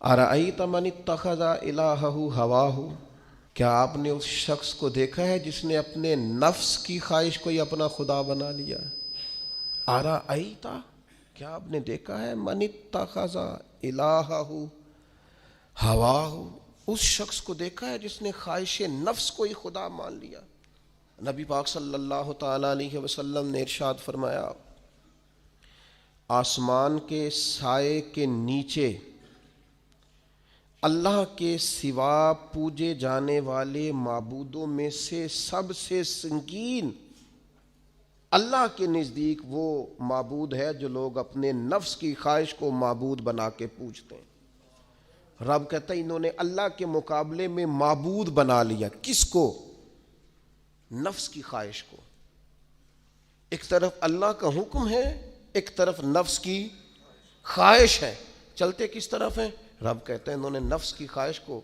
ارأیت من اتخذ الہہ ہواہ، کیا آپ نے اس شخص کو دیکھا ہے جس نے اپنے نفس کی خواہش کو ہی اپنا خدا بنا لیا؟ ارأیت، کیا آپ نے دیکھا ہے من اتخذ الہہ ہواہ، اس شخص کو دیکھا ہے جس نے خواہش نفس کو ہی خدا مان لیا؟ نبی پاک صلی اللہ تعالی علیہ وسلم نے ارشاد فرمایا، آسمان کے سائے کے نیچے اللہ کے سوا پوجے جانے والے معبودوں میں سے سب سے سنگین اللہ کے نزدیک وہ معبود ہے جو لوگ اپنے نفس کی خواہش کو معبود بنا کے پوجتے ہیں۔ رب کہتا ہے انہوں نے اللہ کے مقابلے میں معبود بنا لیا۔ کس کو؟ نفس کی خواہش کو۔ ایک طرف اللہ کا حکم ہے، ایک طرف نفس کی خواہش ہے، چلتے کس طرف ہیں؟ رب کہتا ہے انہوں نے نفس کی خواہش کو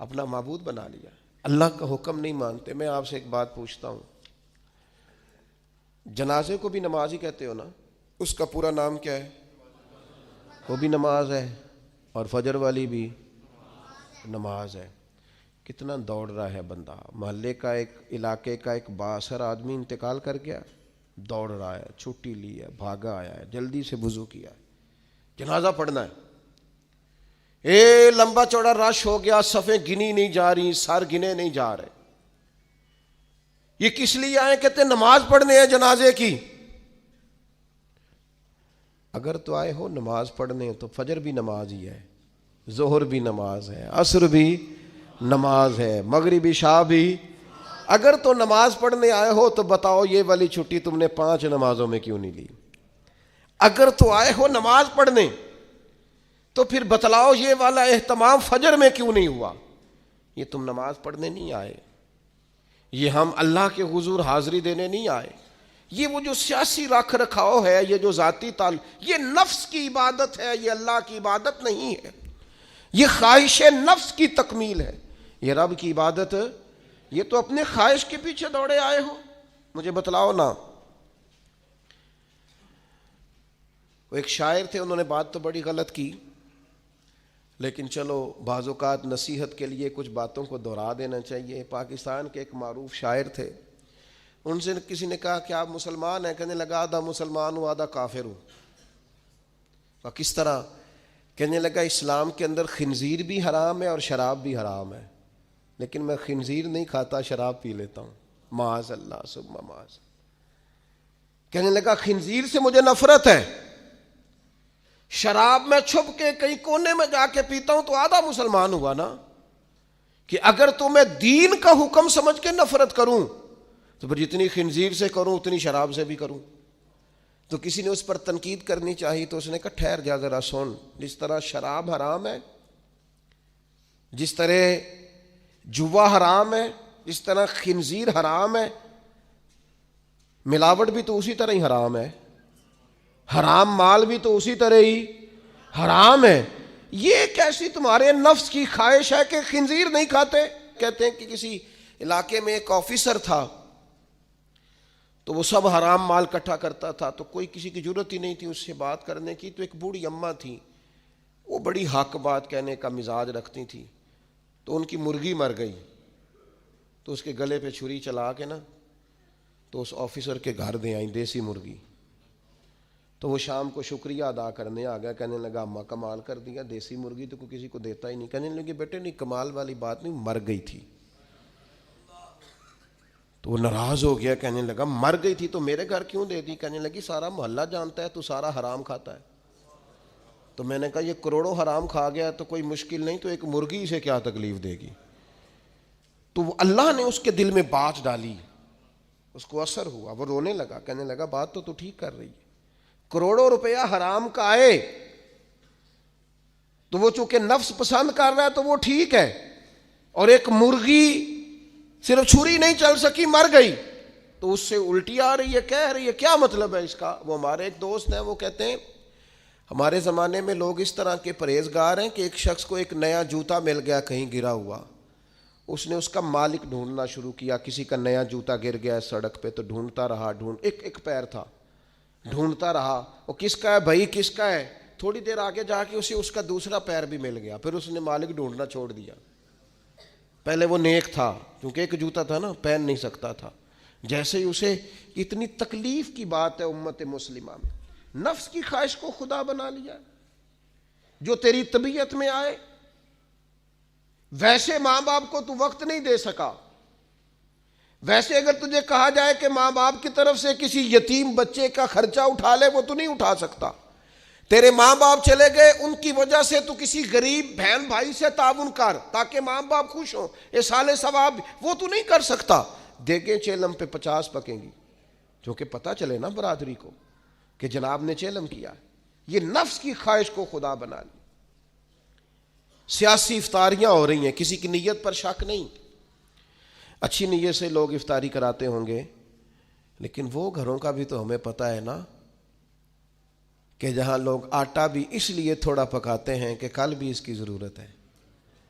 اپنا معبود بنا لیا، اللہ کا حکم نہیں مانتے۔ میں آپ سے ایک بات پوچھتا ہوں، جنازے کو بھی نماز ہی کہتے ہو نا؟ اس کا پورا نام کیا ہے؟ وہ بھی نماز ہے، اور فجر والی بھی نماز ہے۔ کتنا دوڑ رہا ہے بندہ، محلے کا ایک علاقے کا ایک بااثر آدمی انتقال کر گیا، دوڑ رہا ہے، چھٹی لی ہے، بھاگا آیا ہے، جلدی سے وضو کیا ہے، جنازہ پڑھنا ہے، لمبا چوڑا رش ہو گیا، صفیں گنی نہیں جا رہی، سر گنے نہیں جا رہے۔ یہ کس لیے آئے؟ کہتے ہیں نماز پڑھنے ہیں جنازے کی۔ اگر تو آئے ہو نماز پڑھنے تو فجر بھی نماز ہی ہے، ظہر بھی نماز ہے، عصر بھی نماز ہے، مغرب عشاء بھی۔ اگر تو نماز پڑھنے آئے ہو تو بتاؤ یہ والی چھٹی تم نے 5 نمازوں میں کیوں نہیں لی؟ اگر تو آئے ہو نماز پڑھنے تو پھر بتلاؤ یہ والا اہتمام فجر میں کیوں نہیں ہوا؟ یہ تم نماز پڑھنے نہیں آئے، یہ ہم اللہ کے حضور حاضری دینے نہیں آئے۔ یہ وہ جو سیاسی رکھ رکھاؤ ہے، یہ جو ذاتی یہ نفس کی عبادت ہے، یہ اللہ کی عبادت نہیں ہے، یہ خواہش نفس کی تکمیل ہے۔ یہ رب کی عبادت، یہ تو اپنے خواہش کے پیچھے دوڑے آئے ہو۔ مجھے بتلاؤ نا۔ وہ ایک شاعر تھے، انہوں نے بات تو بڑی غلط کی، لیکن چلو بعض اوقات نصیحت کے لیے کچھ باتوں کو دہرا دینا چاہیے۔ پاکستان کے ایک معروف شاعر تھے، ان سے کسی نے کہا کہ آپ مسلمان ہیں؟ کہنے لگا آدھا مسلمان ہوں آدھا کافر ہوں۔ اور کس طرح؟ کہنے لگا اسلام کے اندر خنزیر بھی حرام ہے اور شراب بھی حرام ہے، لیکن میں خنزیر نہیں کھاتا، شراب پی لیتا ہوں، معاذ اللہ ثم معاذ۔ کہنے لگا خنزیر سے مجھے نفرت ہے، شراب میں چھپ کے کہیں کونے میں جا کے پیتا ہوں، تو آدھا مسلمان ہوا نا۔ کہ اگر تو میں دین کا حکم سمجھ کے نفرت کروں تو پھر جتنی خنزیر سے کروں اتنی شراب سے بھی کروں۔ تو کسی نے اس پر تنقید کرنی چاہیے تو اس نے کہا ٹھہر جا ذرا سن، جس طرح شراب حرام ہے، جس طرح جوا حرام ہے، جس طرح خنزیر حرام ہے، ملاوٹ بھی تو اسی طرح ہی حرام ہے، حرام مال بھی تو اسی طرح ہی حرام ہے۔ یہ کیسی تمہارے نفس کی خواہش ہے کہ خنزیر نہیں کھاتے؟ کہتے ہیں کہ کسی علاقے میں ایک آفیسر تھا، تو وہ سب حرام مال اکٹھا کرتا تھا، تو کوئی کسی کی ضرورت ہی نہیں تھی اس سے بات کرنے کی۔ تو ایک بوڑھی اماں تھی، وہ بڑی حق بات کہنے کا مزاج رکھتی تھی، تو ان کی مرغی مر گئی، تو اس کے گلے پہ چھری چلا کے نا تو اس آفیسر کے گھر دے آئیں دیسی مرغی۔ تو وہ شام کو شکریہ ادا کرنے آ گیا، کہنے لگا اماں کمال کر دیا، دیسی مرغی تو کوئی کسی کو دیتا ہی نہیں۔ کہنے لگے بیٹے نہیں، کمال والی بات نہیں، مر گئی تھی۔ تو وہ ناراض ہو گیا، کہنے لگا مر گئی تھی تو میرے گھر کیوں دے دی؟ کہنے لگی سارا محلہ جانتا ہے تو سارا حرام کھاتا ہے۔ تو میں نے کہا یہ کروڑوں حرام کھا گیا تو کوئی مشکل نہیں، تو ایک مرغی سے کیا تکلیف دے گی؟ تو وہ اللہ نے اس کے دل میں بات ڈالی، اس کو اثر ہوا، وہ رونے لگا، کہنے لگا بات تو ٹھیک کر رہی ہے، کروڑوں روپیہ حرام کا آئے تو وہ چونکہ نفس پسند کر رہا ہے تو وہ ٹھیک ہے، اور ایک مرغی صرف چھری نہیں چل سکی مر گئی تو اس سے الٹی آ رہی ہے، کہہ رہی ہے، کیا مطلب ہے اس کا؟ وہ ہمارے ایک دوست ہیں، وہ کہتے ہیں ہمارے زمانے میں لوگ اس طرح کے پرہیزگار ہیں کہ ایک شخص کو ایک نیا جوتا مل گیا کہیں گرا ہوا، اس نے اس کا مالک ڈھونڈنا شروع کیا، کسی کا نیا جوتا گر گیا سڑک پہ تو ڈھونڈتا رہا، ایک پیر تھا، ڈھونڈتا رہا، وہ کس کا ہے بھائی، کس کا ہے؟ تھوڑی دیر آگے جا کے اسے اس کا دوسرا پیر بھی مل گیا، پھر اس نے مالک ڈھونڈنا چھوڑ دیا۔ پہلے وہ نیک تھا، کیونکہ ایک جوتا تھا نا، پہن نہیں سکتا تھا۔ جیسے ہی اسے اتنی تکلیف کی بات ہے امت مسلمہ میں، نفس کی خواہش کو خدا بنا لیا، جو تیری طبیعت میں آئے ویسے ماں باپ کو تو وقت نہیں دے سکا، ویسے اگر تجھے کہا جائے کہ ماں باپ کی طرف سے کسی یتیم بچے کا خرچہ اٹھا لے، وہ تو نہیں اٹھا سکتا۔ تیرے ماں باپ چلے گئے، ان کی وجہ سے تو کسی غریب بہن بھائی سے تعاون کر تاکہ ماں باپ خوش ہوں، ایصال ثواب، وہ تو نہیں کر سکتا۔ دیکھیں چیلم پہ 50 پکیں گی، جو کہ پتہ چلے نا برادری کو کہ جناب نے چیلم کیا۔ یہ نفس کی خواہش کو خدا بنا لی۔ سیاسی افطاریاں ہو رہی ہیں، کسی کی نیت پر شک نہیں، اچھی نیت سے لوگ افطاری کراتے ہوں گے، لیکن وہ گھروں کا بھی تو ہمیں پتہ ہے نا کہ جہاں لوگ آٹا بھی اس لیے تھوڑا پکاتے ہیں کہ کل بھی اس کی ضرورت ہے۔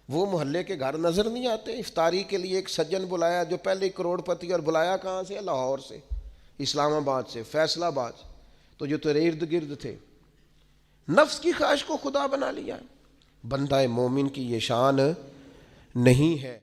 وہ محلے کے گھر نظر نہیں آتے؟ افطاری کے لیے ایک سجن بلایا جو پہلے کروڑ پتی، اور بلایا کہاں سے؟ لاہور سے، اسلام آباد سے، فیصل آباد، تو جو تیرے ارد گرد تھے۔ نفس کی خواہش کو خدا بنا لیا۔ بندہ مومن کی یہ شان نہیں ہے۔